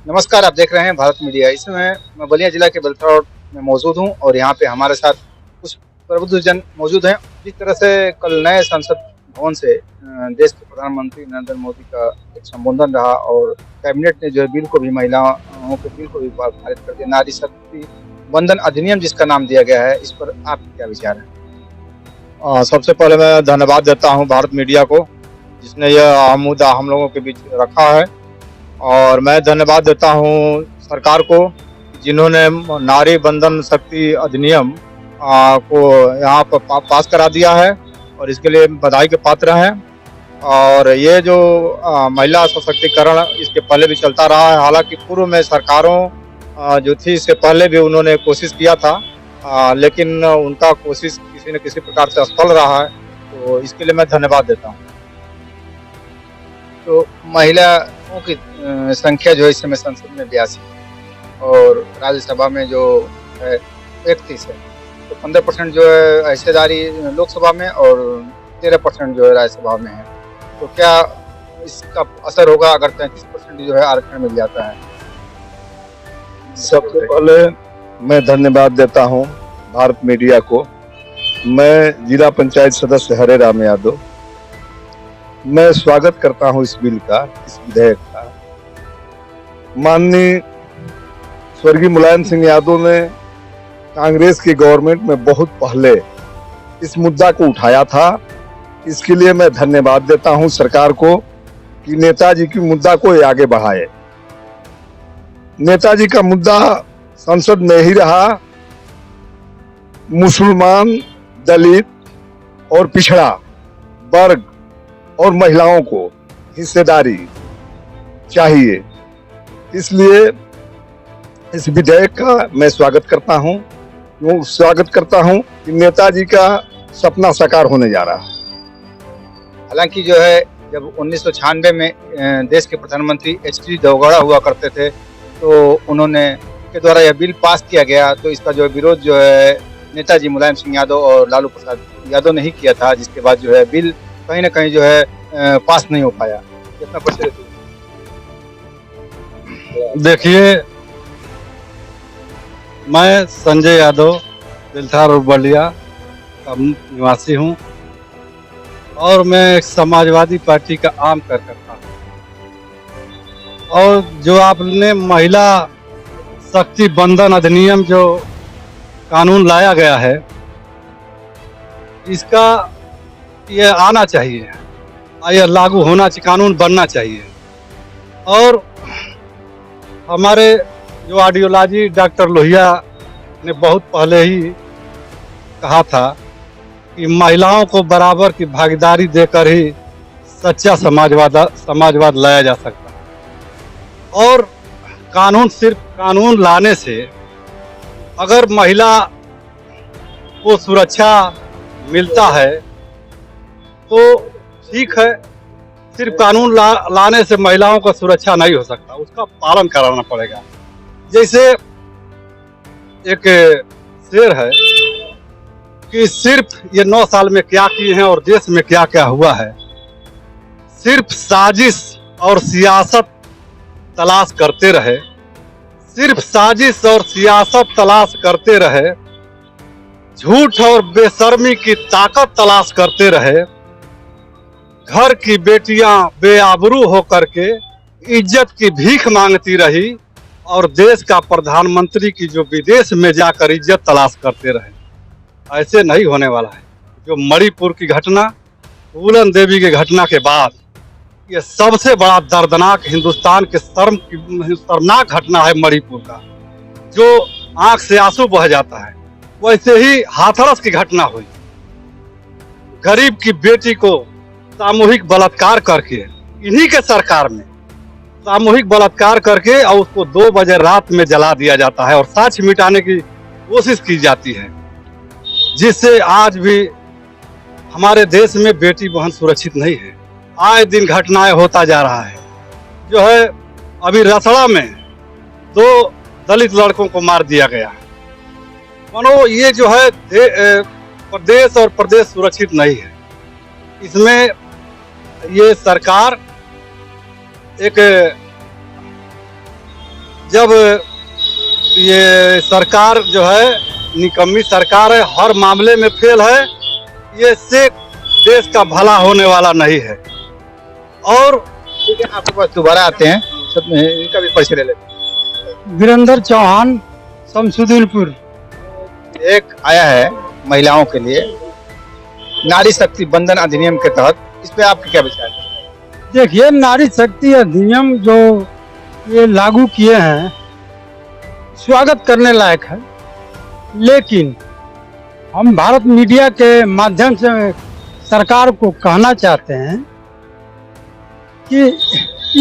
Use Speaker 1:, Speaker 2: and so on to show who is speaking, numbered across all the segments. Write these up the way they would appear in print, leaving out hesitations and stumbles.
Speaker 1: नमस्कार, आप देख रहे हैं भारत मीडिया। इस समय मैं बलिया जिला के बलथरा में मौजूद हूं और यहाँ पे हमारे साथ कुछ प्रबुद्धजन मौजूद हैं। जिस तरह से कल नए संसद भवन से देश के प्रधानमंत्री नरेंद्र मोदी का एक संबोधन रहा और कैबिनेट ने जो है बिल को भी महिलाओं के बिल को भी पारित कर दिया। नारी शक्ति बंधन अधिनियम जिसका नाम दिया गया है, इस पर आपके क्या विचार है?
Speaker 2: सबसे पहले मैं धन्यवाद देता हूं भारत मीडिया को, जिसने यह अहम मुद्दा हम लोगों के बीच रखा है। और मैं धन्यवाद देता हूं सरकार को, जिन्होंने नारी बंधन शक्ति अधिनियम को यहाँ पर पास करा दिया है और इसके लिए बधाई के पात्र हैं। और ये जो महिला सशक्तिकरण इसके पहले भी चलता रहा है। हालांकि पूर्व में सरकारों जो थी इससे पहले भी उन्होंने कोशिश किया था, लेकिन उनका कोशिश किसी न किसी प्रकार से असफल रहा है, तो इसके लिए मैं धन्यवाद देता हूँ।
Speaker 1: तो महिलाओं की संख्या जो है इस समय संसद में 82 और राज्यसभा में जो है 31 है, तो 15% जो है हिस्सेदारी लोकसभा में और 13% जो है राज्यसभा में है। तो क्या इसका असर होगा अगर 33% जो है आरक्षण मिल जाता है?
Speaker 3: सबसे पहले मैं धन्यवाद देता हूं भारत मीडिया को। मैं जिला पंचायत सदस्य हरे राम यादव, मैं स्वागत करता हूं इस बिल का, इस विधेयक का। माननीय स्वर्गीय मुलायम सिंह यादव ने कांग्रेस की गवर्नमेंट में बहुत पहले इस मुद्दा को उठाया था। इसके लिए मैं धन्यवाद देता हूं सरकार को कि नेताजी की मुद्दा को आगे बढ़ाए। नेताजी का मुद्दा संसद में ही रहा, मुसलमान, दलित और पिछड़ा वर्ग और महिलाओं को हिस्सेदारी चाहिए। इसलिए इस विधेयक का मैं स्वागत करता हूं कि नेताजी का सपना साकार होने जा रहा है।
Speaker 1: हालांकि जो है जब 1996 में देश के प्रधानमंत्री एच.डी. देवगौड़ा हुआ करते थे, तो उन्होंने के द्वारा यह बिल पास किया गया, तो इसका जो विरोध जो है नेताजी मुलायम सिंह यादव और लालू प्रसाद यादव ने ही किया था, जिसके बाद जो है बिल कहीं ना कहीं जो है पास नहीं हो पाया। कितना कुछ
Speaker 2: देखिए, मैं संजय यादव दिलथार और बलिया का निवासी हूं और मैं एक समाजवादी पार्टी का आम कार्यकर्ता हूं। और जो आपने महिला शक्ति बंधन अधिनियम जो कानून लाया गया है, इसका ये आना चाहिए, यह लागू होना चाहिए, कानून बनना चाहिए। और हमारे जो आइडियोलॉजी डॉक्टर लोहिया ने बहुत पहले ही कहा था कि महिलाओं को बराबर की भागीदारी देकर ही सच्चा समाजवाद लाया जा सकता है। और सिर्फ कानून लाने से अगर महिला को सुरक्षा मिलता है तो ठीक है। सिर्फ कानून लाने से महिलाओं का सुरक्षा नहीं हो सकता, उसका पालन कराना पड़ेगा। जैसे एक शेर है कि सिर्फ ये 9 साल में क्या किए हैं और देश में क्या क्या हुआ है। सिर्फ साजिश और सियासत तलाश करते रहे, सिर्फ साजिश और सियासत तलाश करते रहे, झूठ और बेशर्मी की ताकत तलाश करते रहे, घर की बेटियां बेआबरू होकर के इज्जत की भीख मांगती रही और देश का प्रधानमंत्री की जो विदेश में जाकर इज्जत तलाश करते रहे। ऐसे नहीं होने वाला है। जो मणिपुर की घटना, फूलन देवी की घटना के बाद ये सबसे बड़ा दर्दनाक, हिंदुस्तान के शर्मनाक घटना है मणिपुर का, जो आंख से आंसू बह जाता है। वैसे ही हाथरस की घटना हुई, गरीब की बेटी को सामूहिक बलात्कार करके, इन्हीं के सरकार में सामूहिक बलात्कार करके और उसको 2 बजे रात में जला दिया जाता है और साक्ष्य मिटाने की कोशिश की जाती है, जिससे आज भी हमारे देश में बेटी बहन सुरक्षित नहीं है। आए दिन घटनाएं होता जा रहा है। जो है अभी रसड़ा में 2 दलित लड़कों को मार दिया गया। मानो ये जो है प्रदेश और प्रदेश सुरक्षित नहीं है। इसमें ये सरकार एक जब ये सरकार जो है निकम्मी सरकार है, हर मामले में फेल है, ये से देश का भला होने वाला नहीं है। और
Speaker 1: ठीक है, आपके पास दोबारा आते हैं, सब इनका भी परिचय ले लेते हैं।
Speaker 2: वीरेंद्र चौहान, शमशुद्दीनपुर।
Speaker 1: एक आया है महिलाओं के लिए नारी शक्ति बंधन अधिनियम के तहत, इस पे आपके क्या विचार है?
Speaker 2: देखिए, नारी शक्ति अधिनियम जो ये लागू किए हैं स्वागत करने लायक है, लेकिन हम भारत मीडिया के माध्यम से सरकार को कहना चाहते हैं कि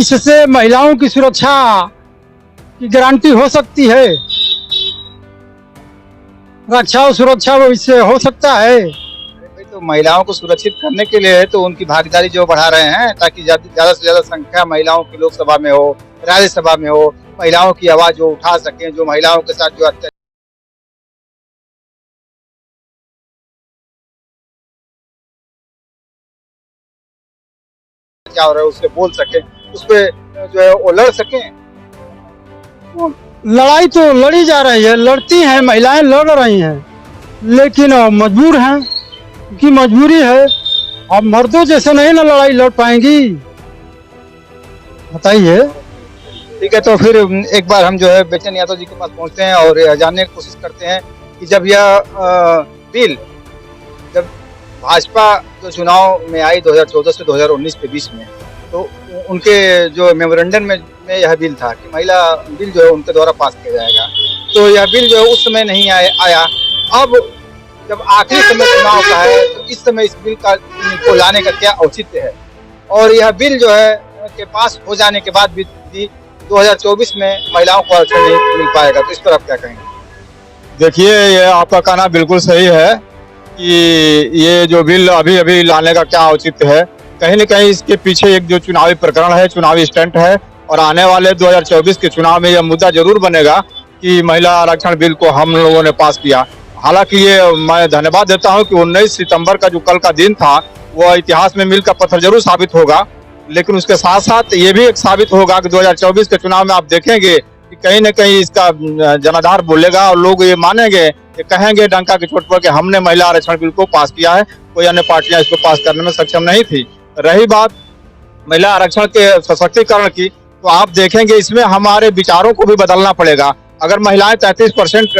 Speaker 2: इससे महिलाओं की सुरक्षा की गारंटी हो सकती है, रक्षा और सुरक्षा वो इससे हो सकता है।
Speaker 1: तो महिलाओं को सुरक्षित करने के लिए तो उनकी भागीदारी जो बढ़ा रहे हैं, ताकि ज्यादा से ज्यादा संख्या महिलाओं की लोकसभा में हो, राज्यसभा में हो, महिलाओं की आवाज जो उठा सकें, जो महिलाओं के साथ जो अत्याचार हो रहा है उससे बोल सके, उस पे जो है वो लड़ सकें।
Speaker 2: लड़ाई तो लड़ी जा रही है, लड़ती हैं महिलाएं, लड़ रही हैं, लेकिन मजबूर हैं, क्योंकि मजबूरी है। अब मर्दों जैसे नहीं ना लड़ाई लड़ पाएंगी, बताइए।
Speaker 1: ठीक है, तो फिर एक बार हम जो है बेचन यादव जी के पास पहुंचते हैं और यह जानने की कोशिश करते हैं कि जब यह बिल, जब भाजपा जो चुनाव में आई 2014 से 2019 के बीच में, तो उनके जो मेमोरेंडम में यह बिल था कि महिला बिल जो है उनके द्वारा पास किया जाएगा, तो यह बिल जो है उस समय नहीं आया। अब जब आखिरी समय चुनाव का है, तो इस समय इस बिल को लाने का क्या औचित्य है, और यह बिल जो है के पास हो जाने के बाद भी 2024 में महिलाओं को आरक्षण नहीं मिल पाएगा, तो इस पर आप क्या कहेंगे?
Speaker 4: देखिए, ये आपका कहना बिल्कुल सही है कि ये जो बिल अभी अभी लाने का क्या औचित्य है। कहीं न कहीं इसके पीछे एक जो चुनावी प्रकरण है, चुनावी स्टंट है, और आने वाले 2024 के चुनाव में यह मुद्दा जरूर बनेगा कि महिला आरक्षण बिल को हम लोगों ने पास किया। हालांकि ये मैं धन्यवाद देता हूं कि 19 सितंबर का जो कल का दिन था वो इतिहास में मील का पत्थर जरूर साबित होगा, लेकिन उसके साथ साथ ये भी एक साबित होगा कि 2024 के चुनाव में आप देखेंगे कि कहीं न कहीं इसका जनाधार बोलेगा और लोग ये मानेंगे, ये कहेंगे डंका की चोट पर कि हमने महिला आरक्षण बिल को पास किया है, कोई अन्य पार्टियां इसको पास करने में सक्षम नहीं थी। रही बात महिला आरक्षण के सशक्तिकरण की, तो आप देखेंगे इसमें हमारे विचारों को भी बदलना पड़ेगा। अगर महिलाएं 33%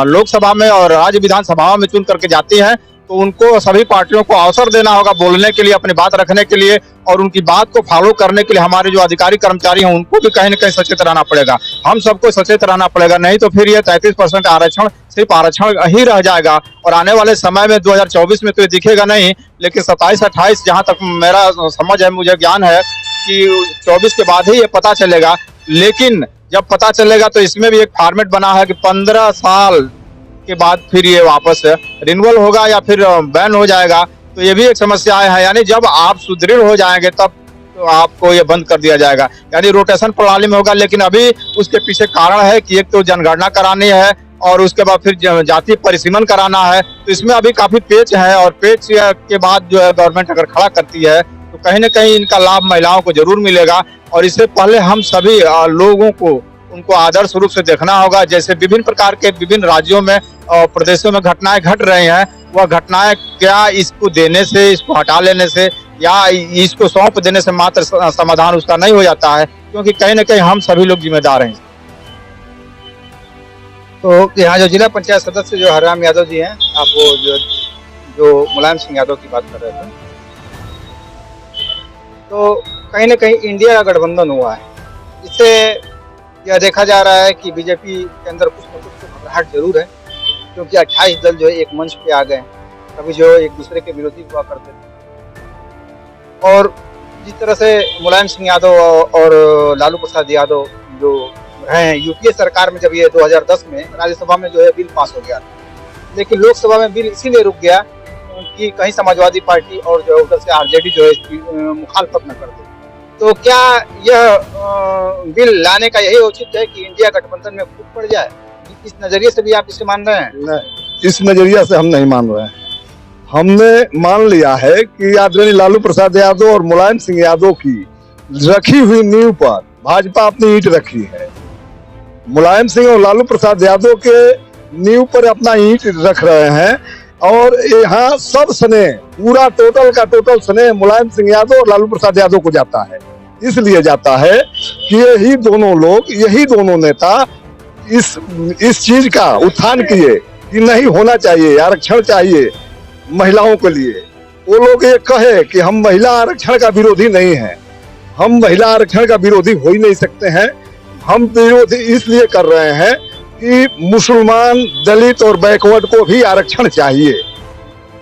Speaker 4: लोकसभा में और राज्य विधानसभाओं में चुन करके जाती हैं, तो उनको सभी पार्टियों को अवसर देना होगा बोलने के लिए, अपनी बात रखने के लिए, और उनकी बात को फॉलो करने के लिए हमारे जो अधिकारी कर्मचारी हैं उनको भी कहीं न कहीं सचेत रहना पड़ेगा। हम सबको सचेत रहना पड़ेगा, नहीं तो फिर ये 33% आरक्षण सिर्फ आरक्षण ही रह जाएगा, और आने वाले समय में 2024 में तो ये दिखेगा नहीं, लेकिन 27-28 जहाँ तक मेरा समझ है, मुझे ज्ञान है कि 24 के बाद ही ये पता चलेगा। लेकिन जब पता चलेगा तो इसमें भी एक फॉर्मेट बना है कि 15 साल के बाद फिर ये वापस रिन्यूअल होगा या फिर बैन हो जाएगा, तो ये भी एक समस्या है। यानी जब आप सुदृढ़ हो जाएंगे तब तो आपको ये बंद कर दिया जाएगा, यानी रोटेशन प्रणाली में होगा। लेकिन अभी उसके पीछे कारण है कि एक तो जनगणना करानी है और उसके बाद फिर जाति परिसीमन कराना है, तो इसमें अभी काफी पेच है, और पेच के बाद जो है गवर्नमेंट अगर खड़ा करती है तो कहीं न कहीं इनका लाभ महिलाओं को जरूर मिलेगा। और इससे पहले हम सभी लोगों को उनको आदर्श रूप से देखना होगा। जैसे विभिन्न प्रकार के विभिन्न राज्यों में और प्रदेशों में घटनाएं घट रही हैं, वह घटनाएं क्या इसको देने से, इसको हटा लेने से या इसको सौंप देने से मात्र समाधान उसका नहीं हो जाता है, क्योंकि कहीं न कहीं हम सभी लोग जिम्मेदार हैं।
Speaker 1: तो यहाँ जो जिला पंचायत सदस्य जो हरराम यादव जी हैं, आप वो जो मुलायम सिंह यादव की बात कर रहे थे, तो कहीं न कहीं इंडिया का गठबंधन हुआ है। इससे यह देखा जा रहा है कि बीजेपी के अंदर कुछ न कुछ घबराहट जरूर है, क्योंकि 28 दल जो है एक मंच पे आ गए। कभी जो एक दूसरे के विरोधी हुआ करते थे, और जिस तरह से मुलायम सिंह यादव और लालू प्रसाद यादव जो रहे हैं यूपीए सरकार में, जब ये 2010 में राज्यसभा में जो है बिल पास हो गया, लेकिन लोकसभा में बिल इसीलिए रुक गया कि कहीं समाजवादी पार्टी और जो उधर से आरजेडी जो है इसकी मुखालफत न कर दे। तो क्या यह बिल लाने का यही औचित्य है कि इंडिया गठबंधन में फूट पड़ जाए? इस नजरिए से भी आप इसे मान रहे हैं?
Speaker 3: नहीं, इस नजरिया से हम नहीं मान रहे हैं। हमने मान लिया है कि आदरणीय लालू प्रसाद यादव और मुलायम सिंह यादव की रखी हुई नींव पर भाजपा अपनी ईंट रखी है, मुलायम सिंह और लालू प्रसाद यादव के नींव पर अपना ईंट रख रहे हैं और यहाँ सब स्नेह, पूरा टोटल का टोटल स्नेह मुलायम सिंह यादव और लालू प्रसाद यादव को जाता है। इसलिए जाता है कि यही दोनों लोग, यही दोनों नेता इस चीज का उत्थान किए कि नहीं होना चाहिए, आरक्षण चाहिए महिलाओं के लिए। वो लोग ये कहे कि हम महिला आरक्षण का विरोधी नहीं है, हम महिला आरक्षण का विरोधी हो ही नहीं सकते हैं। हम विरोधी इसलिए कर रहे हैं कि मुसलमान, दलित और बैकवर्ड को भी आरक्षण चाहिए,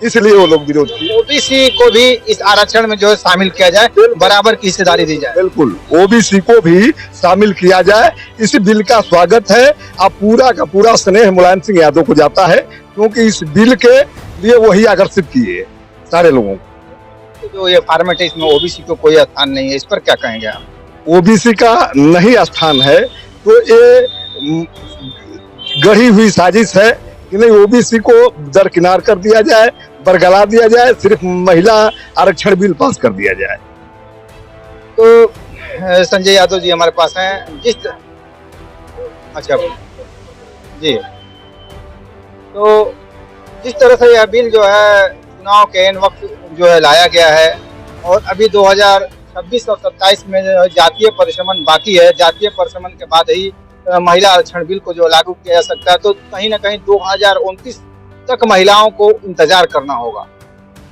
Speaker 3: इसलिए वो लोग विरोध किए।
Speaker 1: ओबीसी को भी इस आरक्षण में जो है शामिल किया जाए, बराबर की हिस्सेदारी दी जाए।
Speaker 3: बिल्कुल, ओबीसी को भी शामिल किया जाए। इस बिल का स्वागत है। अब पूरा का पूरा स्नेह मुलायम सिंह यादव को जाता है, क्योंकि इस बिल के लिए वही आकर्षित किए सारे लोगों को।
Speaker 1: जो ये फॉर्मेट है, इसमें ओबीसी को कोई स्थान नहीं है, इस पर क्या कहेंगे आप?
Speaker 3: ओबीसी का नहीं स्थान है तो ये गढ़ी हुई साजिश है कि नहीं, ओबीसी को दरकिनार कर दिया जाए, बरगला दिया जाए, सिर्फ महिला आरक्षण बिल पास कर दिया जाए।
Speaker 1: तो संजय यादव जी हमारे पास हैं। अच्छा जी, तो जिस तरह से यह बिल जो है चुनाव के एन वक्त जो है लाया गया है, और अभी 2026 और 27 में जातीय परिसमन बाकी है, जातीय परिसमन के बाद ही महिला आरक्षण बिल को जो लागू किया जा सकता है, तो कहीं ना कहीं 2029 तक महिलाओं को इंतजार करना होगा।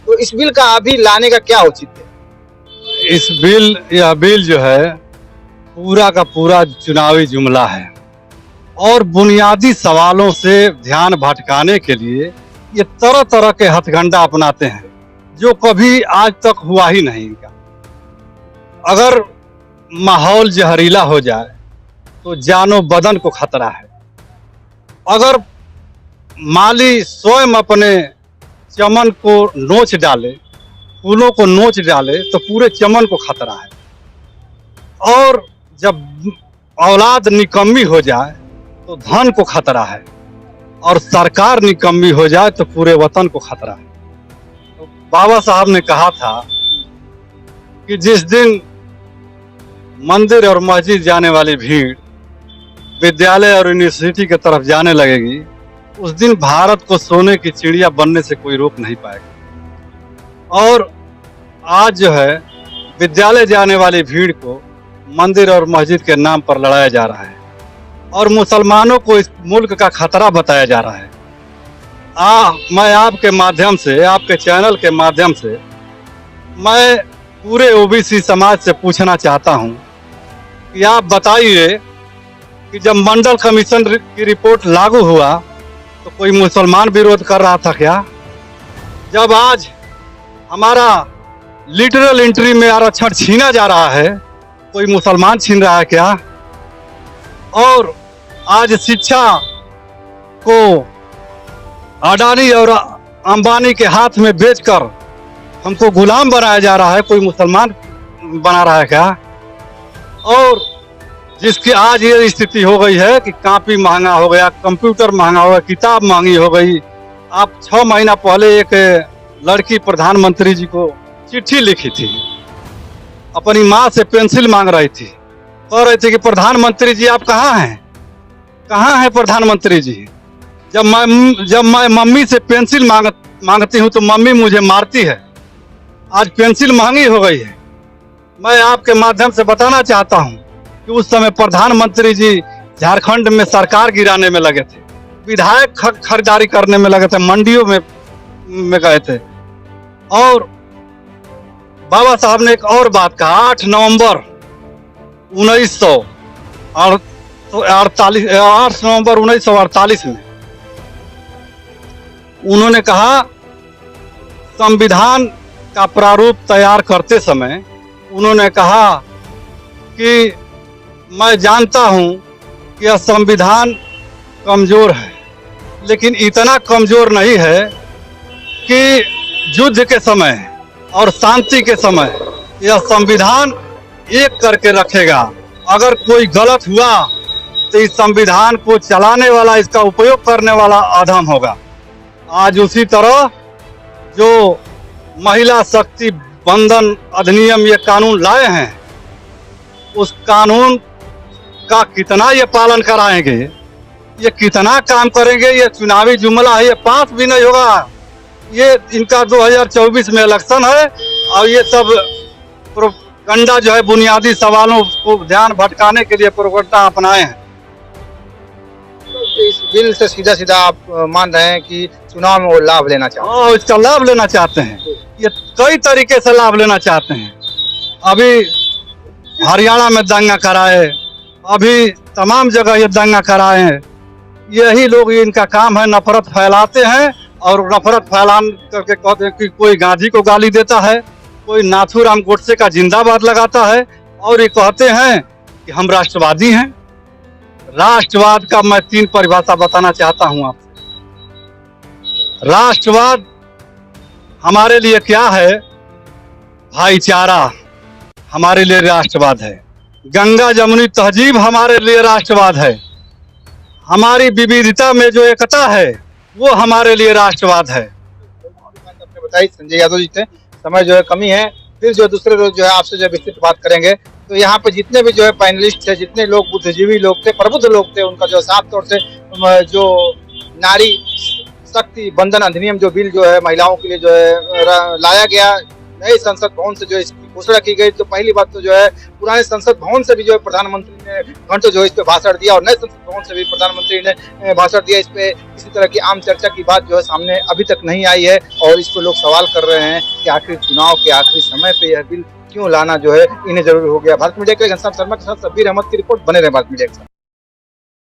Speaker 1: तो इस बिल का अभी लाने का क्या औचित्य है?
Speaker 2: यह बिल जो है पूरा का पूरा चुनावी जुमला है और बुनियादी सवालों से ध्यान भटकाने के लिए ये तरह तरह के हथकंडा अपनाते हैं जो कभी आज तक हुआ ही नहीं इनका। अगर माहौल जहरीला हो जाए तो जानो बदन को खतरा है। अगर माली स्वयं अपने चमन को नोच डाले, फूलों को नोच डाले, तो पूरे चमन को खतरा है। और जब औलाद निकम्मी हो जाए तो धन को खतरा है, और सरकार निकम्मी हो जाए तो पूरे वतन को खतरा है। तो बाबा साहब ने कहा था कि जिस दिन मंदिर और मस्जिद जाने वाली भीड़ विद्यालय और यूनिवर्सिटी की तरफ जाने लगेगी, उस दिन भारत को सोने की चिड़िया बनने से कोई रोक नहीं पाएगा। और आज जो है विद्यालय जाने वाली भीड़ को मंदिर और मस्जिद के नाम पर लड़ाया जा रहा है और मुसलमानों को इस मुल्क का खतरा बताया जा रहा है। मैं आपके माध्यम से, आपके चैनल के माध्यम से मैं पूरे ओबीसी समाज से पूछना चाहता हूं कि आप बताइए कि जब मंडल कमीशन की रिपोर्ट लागू हुआ तो कोई मुसलमान विरोध कर रहा था क्या? जब आज हमारा लिटरल एंट्री में आरक्षण छीना जा रहा है, कोई मुसलमान छीन रहा है क्या? और आज शिक्षा को अडानी और अंबानी के हाथ में बेचकर हमको गुलाम बनाया जा रहा है, कोई मुसलमान बना रहा है क्या? और जिसकी आज ये स्थिति हो गई है कि कॉपी महंगा हो गया, कंप्यूटर महंगा हो गया, किताब महंगी हो गई। आप 6 महीना पहले एक लड़की प्रधानमंत्री जी को चिट्ठी लिखी थी, अपनी माँ से पेंसिल मांग रही थी, कह रही थी कि प्रधानमंत्री जी आप कहाँ हैं, कहाँ हैं प्रधानमंत्री जी? जब मैं मम्मी से पेंसिल मांगती हूँ तो मम्मी मुझे मारती है। आज पेंसिल महंगी हो गई है। मैं आपके माध्यम से बताना चाहता हूँ कि उस समय प्रधानमंत्री जी झारखंड में सरकार गिराने में लगे थे, विधायक खरीदारी करने में लगे थे, मंडियों में गए थे। और बाबा साहब ने एक और बात कहा, 8 नवंबर 1948 में उन्होंने कहा, संविधान का प्रारूप तैयार करते समय उन्होंने कहा कि मैं जानता हूं कि यह संविधान कमजोर है, लेकिन इतना कमजोर नहीं है कि युद्ध के समय और शांति के समय यह संविधान एक करके रखेगा। अगर कोई गलत हुआ तो इस संविधान को चलाने वाला, इसका उपयोग करने वाला अधम होगा। आज उसी तरह जो महिला शक्ति बंधन अधिनियम ये कानून लाए हैं, उस कानून का कितना ये पालन कराएंगे, ये कितना काम करेंगे। ये चुनावी जुमला है, ये पास भी नहीं होगा। ये इनका 2024 में इलेक्शन है और ये सब प्रोपगंडा जो है बुनियादी सवालों को ध्यान भटकाने के लिए प्रोपगंडा अपनाए हैं।
Speaker 1: तो इस बिल से सीधा सीधा आप मान रहे हैं कि चुनाव में वो लाभ लेना चाहते हैं।
Speaker 2: और इसका लाभ लेना चाहते हैं, ये कई तरीके से लाभ लेना चाहते हैं। अभी हरियाणा में दंगा कराए, अभी तमाम जगह ये दंगा कराए हैं। यही लोग, इनका काम है, नफरत फैलाते हैं और नफरत फैलान करके कहते हैं कि कोई गांधी को गाली देता है, कोई नाथूराम गोडसे का जिंदाबाद लगाता है और ये कहते हैं कि हम राष्ट्रवादी हैं। राष्ट्रवाद का मैं 3 परिभाषा बताना चाहता हूं आपसे। राष्ट्रवाद हमारे लिए क्या है? भाईचारा हमारे लिए राष्ट्रवाद है। गंगा जमुनी तहजीब हमारे लिए राष्ट्रवाद है। हमारी विविधता में जो एकता है वो हमारे लिए राष्ट्रवाद है।
Speaker 1: आपने बताई संजय यादव जी थे, समय जो है कमी है, फिर जो दूसरे लोग जो है आपसे जो विस्तृत बात करेंगे। तो यहाँ पे जितने भी जो है पैनलिस्ट थे, जितने लोग बुद्धिजीवी लोग थे, प्रबुद्ध लोग थे, उनका जो साफ तौर से जो नारी शक्ति बंधन अधिनियम जो बिल जो है महिलाओं के लिए जो है लाया गया नए संसद भवन से जो इसकी घोषणा की गई। तो पहली बात तो जो है पुराने संसद भवन से भी जो है प्रधानमंत्री ने घंटों जो है इस पे भाषण दिया और नए संसद भवन से भी प्रधानमंत्री ने भाषण दिया। इस पे किसी तरह की आम चर्चा की बात जो है सामने अभी तक नहीं आई है और इस पर लोग सवाल कर रहे हैं कि आखिर चुनाव के आखिरी समय पे यह बिल क्यों लाना जो है इन्हें जरूरी हो गया। भारत मीडिया के लिए घनश्याम शर्मा के साथ शब्बीर अहमद की रिपोर्ट। बने रहे भारत मीडिया के साथ।